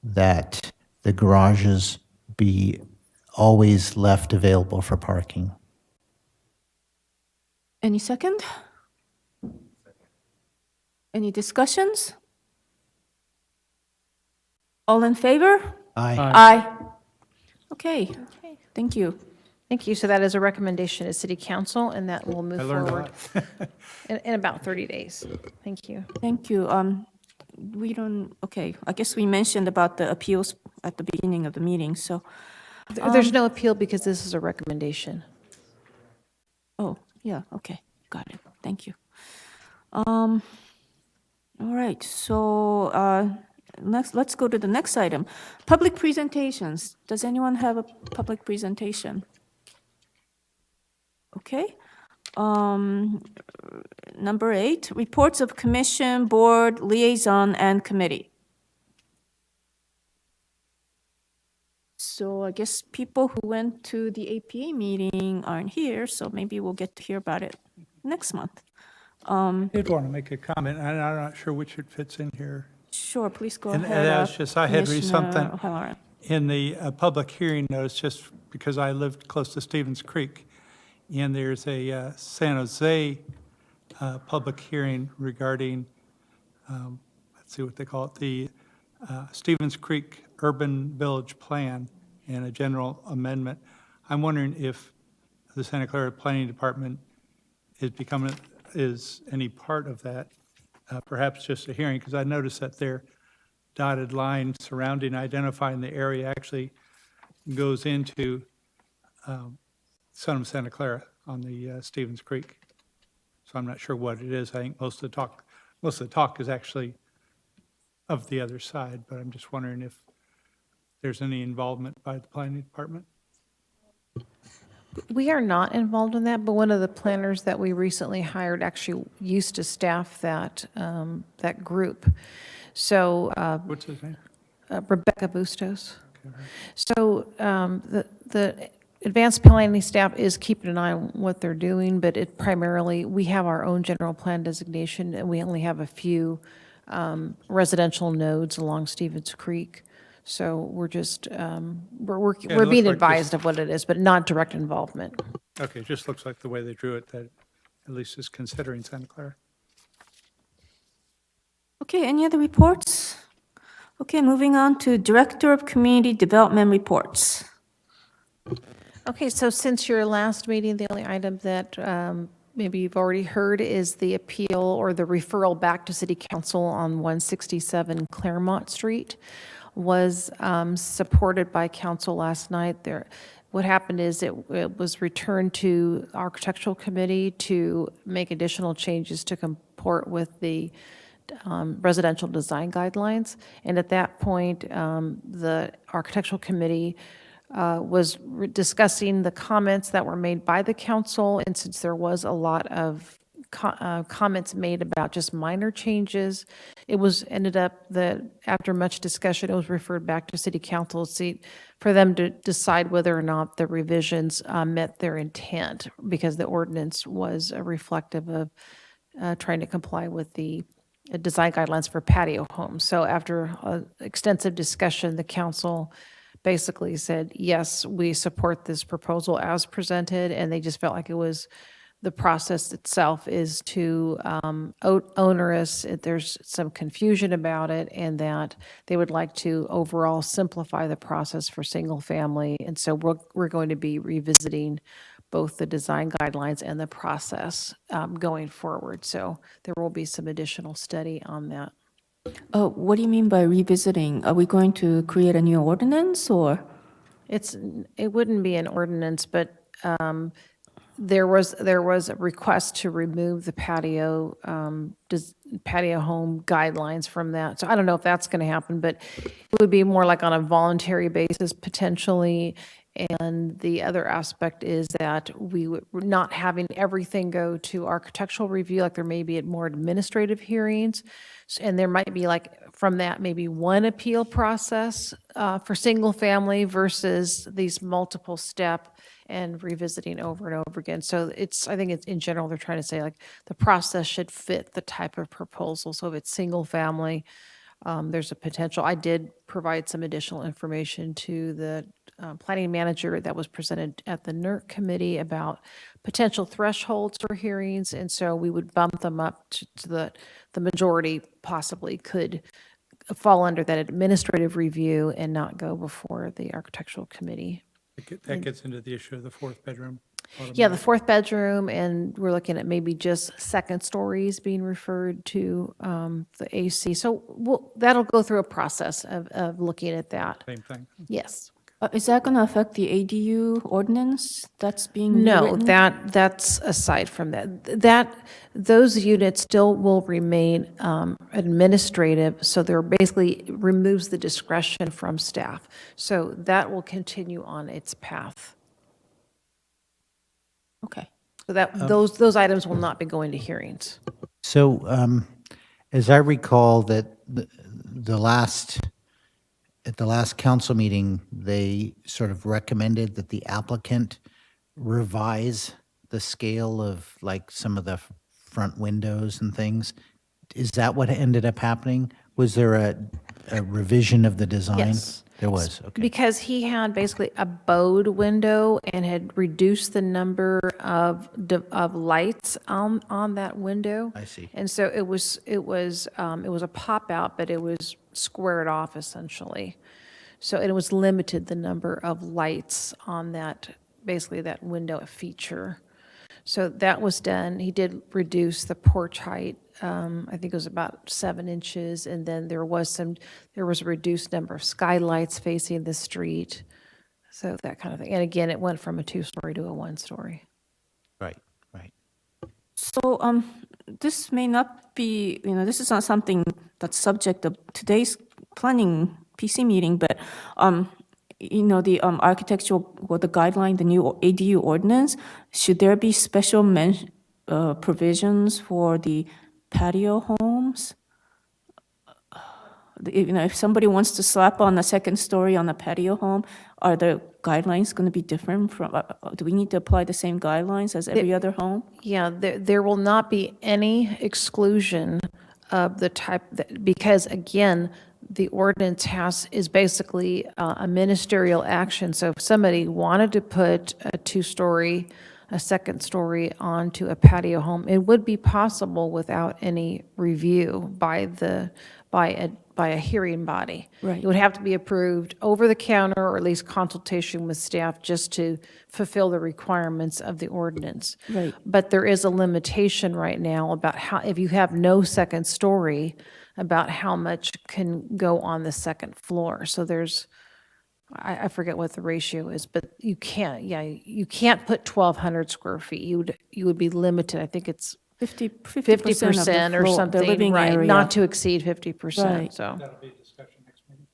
that the garages be always left available for parking. Any second? Any discussions? All in favor? Aye. Aye. Okay, thank you. Thank you. So that is a recommendation to City Council, and that will move I learned a forward lot. in about 30 days. Thank you. Thank you. We don't, okay, I guess we mentioned about the appeals at the beginning of the meeting, so, There's no appeal because this is a recommendation. oh, yeah, okay, got it. Thank you. All right, so, let's go to the next item. Public presentations. Does anyone have a public presentation? Okay. Number 8, reports of commission, board, liaison, and committee. So I guess people who went to the APA meeting aren't here, so maybe we'll get to hear about it next month. I did want to make a comment, and I'm not sure which it fits in here. Sure, please go And ahead. that's just, I had read Commissioner something O'Halloran. in the public hearing notice, just because I lived close to Stevens Creek, and there's a San Jose public hearing regarding, let's see what they call it, the Stevens Creek Urban Village Plan and a general amendment. I'm wondering if the Santa Clara Planning Department is any part of that, perhaps just a hearing, because I noticed that their dotted line surrounding, identifying the area actually goes into son of Santa Clara on the Stevens Creek. So I'm not sure what it is. I think most of the talk is actually of the other side, but I'm just wondering if there's any involvement by the planning department. We are not involved in that, but one of the planners that we recently hired actually used to staff that, that group. So What's his name? Rebecca Bustos. So the advanced planning staff is keeping an eye on what they're doing, but it primarily, we have our own general plan designation, and we only have a few residential nodes along Stevens Creek. So we're just, we're it being looks like advised of what it is, but not direct involvement. Okay, it just looks like the way they drew it, that at least is considering Santa Clara. Okay, any other reports? Okay, moving on to Director of Community Development reports. Okay, so since your last meeting, the only item that maybe you've already heard is the appeal or the referral back to City Council on 167 Claremont Street was supported by council last night. What happened is it was returned to Architectural Committee to make additional changes to comport with the residential design guidelines. And at that point, the Architectural Committee was discussing the comments that were made by the council, and since there was a lot of comments made about just minor changes, it was ended up that after much discussion, it was referred back to City Council seat for them to decide whether or not the revisions met their intent, because the ordinance was reflective of trying to comply with the design guidelines for patio homes. So after extensive discussion, the council basically said, yes, we support this proposal as presented, and they just felt like it was, the process itself is too onerous, there's some confusion about it, and that they would like to overall simplify the process for single family. And so we're going to be revisiting both the design guidelines and the process going forward. So there will be some additional study on that. What do you mean by revisiting? Are we going to create a new ordinance, or? It wouldn't be an ordinance, but there was a request to remove the patio home guidelines from that. So I don't know if that's going to happen, but it would be more like on a voluntary basis potentially. And the other aspect is that we're not having everything go to architectural review, like there may be at more administrative hearings. And there might be like from that, maybe one appeal process for single family versus these multiple step. and revisiting over and over again. So I think it's, in general, they're trying to say like the process should fit the type of proposal. So if it's single family, there's a potential. I did provide some additional information to the planning manager that was presented at the NERC committee about potential thresholds for hearings. And so we would bump them up to the majority possibly could fall under that administrative review and not go before the architectural committee. That gets into the issue of the fourth bedroom. Yeah, the fourth bedroom, and we're looking at maybe just second stories being referred to the AC. So that'll go through a process of looking at that. Same thing. Yes. Is that going to affect the ADU ordinance that's being No, rewritten? that's aside from that. Those units still will remain administrative, so they're basically removes the discretion from staff. So that will continue on its path. Okay. So that those items will not be going to hearings. So, as I recall, that at the last council meeting, they sort of recommended that the applicant revise the scale of like some of the front windows and things. Is that what ended up happening? Was there a revision of the design? Yes. There was, okay. Because he had basically a bowed window and had reduced the number of lights on that window. I see. And so it was a pop out, but it was squared off essentially. So it was limited the number of lights on that, basically that window feature. So that was done. He did reduce the porch height. I think it was about 7 inches, and then there was a reduced number of skylights facing the street, so that kind of thing. And again, it went from a 2-story to a 1-story. Right, right. So this may not be, this is not something that's subject of today's planning PC meeting, but the architectural or the guideline, the new ADU ordinance, should there be special provisions for the patio homes? If somebody wants to slap on a second story on a patio home, are the guidelines going to be different from, do we need to apply the same guidelines as every other home? Yeah, there will not be any exclusion of the type, because again, the ordinance is basically a ministerial action. So if somebody wanted to put a 2-story, a second story onto a patio home, it would be possible without any review by a hearing body. Right. It would have to be approved over the counter, or at least consultation with staff, just to fulfill the requirements of the ordinance. Right. But there is a limitation right now about how, if you have no second story, about how much can go on the second floor. So there's, I forget what the ratio is, but you can't put 1,200 square feet. You would be limited. I think it's 50% or something, living right? area. Not to exceed 50%. Right. So That'll be a discussion next meeting.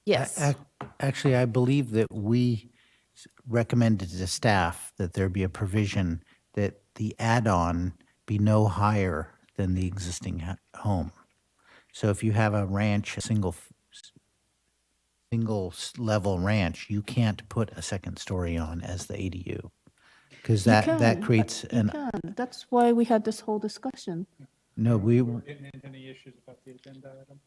yes, Actually, I believe that we recommended to staff that there be a provision that the add-on be no higher than the existing home. So if you have a ranch, a single level ranch, you can't put a second story on as the ADU, because that creates an, That's why we had this whole discussion. no, we, Any issues about the agenda item?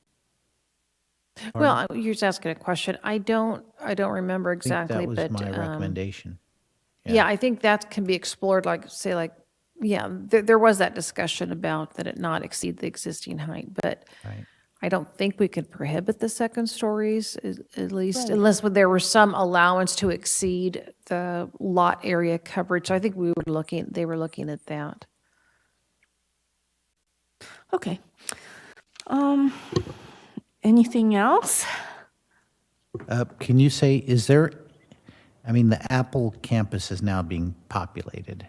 well, you're just asking a question. I don't remember think exactly, that was but my recommendation. yeah, I think that can be explored. There was that discussion about that it not exceed the existing height, but Right. I don't think we could prohibit the second stories, at least, Right. unless there were some allowance to exceed the lot area coverage. So I think they were looking at that. Okay. Anything else? Can you say, the Apple campus is now being populated.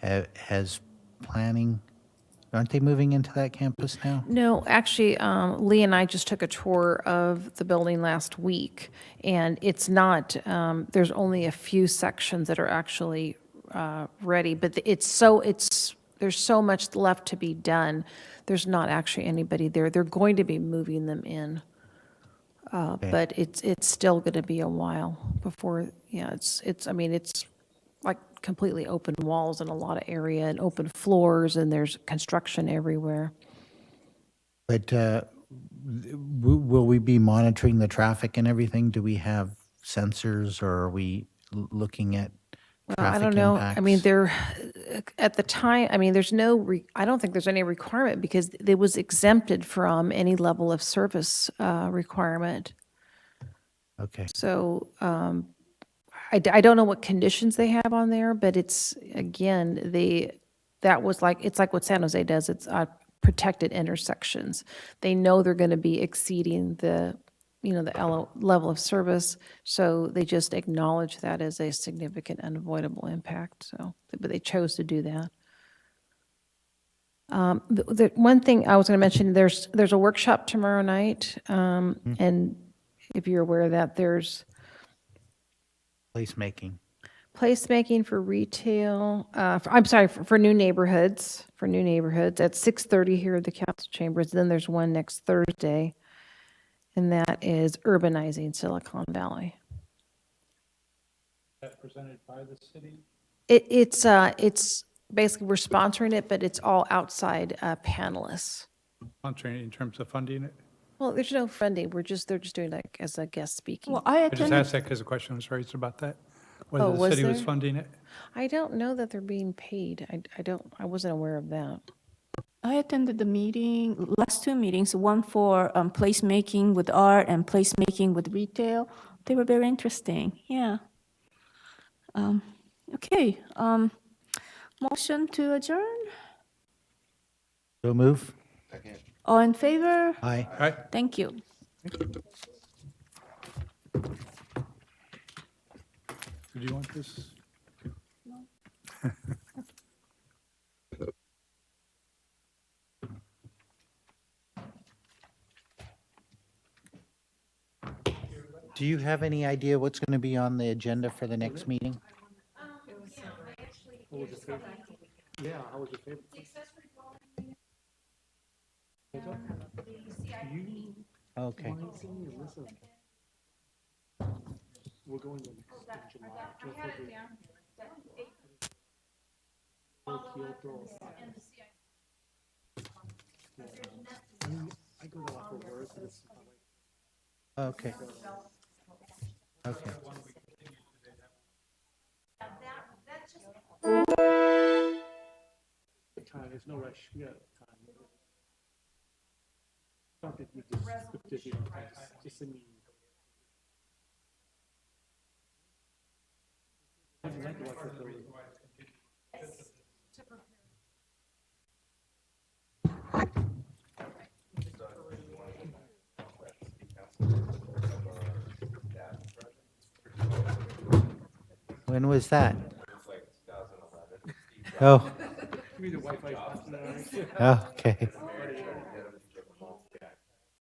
Has planning, aren't they moving into that campus now? No, actually, Lee and I just took a tour of the building last week, and it's not, there's only a few sections that are actually ready, but there's so much left to be done. There's not actually anybody there. They're going to be moving them in. But it's still going to be a while before, it's completely open walls in a lot of area and open floors, and there's construction everywhere. But will we be monitoring the traffic and everything? Do we have sensors, or are we looking at Well, traffic I don't know. I mean, impacts? there, at the time, I mean, there's no, I don't think there's any requirement because it was exempted from any level of service requirement. Okay. So I don't know what conditions they have on there, but it's, again, that was like, it's like what San Jose does. It's protected intersections. They know they're going to be exceeding the, the level of service, so they just acknowledge that as a significant unavoidable impact, so, but they chose to do that. The one thing I was going to mention, there's a workshop tomorrow night, and if you're aware of that, there's Placemaking. placemaking for retail, for new neighborhoods, at 6:30 here at the council chambers. Then there's one next Thursday, and that is urbanizing Silicon Valley. That presented by the city? It's basically, we're sponsoring it, but it's all outside panelists. Sponsoring in terms of funding it? Well, there's no funding, they're just doing like as a guest speaking. Well, I I just attended, asked that because a question was raised about that, Oh, whether the was city was there? funding it. I don't know that they're being paid. I wasn't aware of that. I attended the last two meetings, one for placemaking with art and placemaking with retail. They were very interesting, yeah. Okay, motion to adjourn? So move? All in favor? Aye. All right? Thank you. Did you want this? Do you have any idea what's going to be on the agenda for the next meeting? Okay. Okay. Okay. There's no rush. We got time. Not that you just, just send me. Would you like to watch the film? When was that? Oh. Give me the Wi-Fi password. Oh, okay.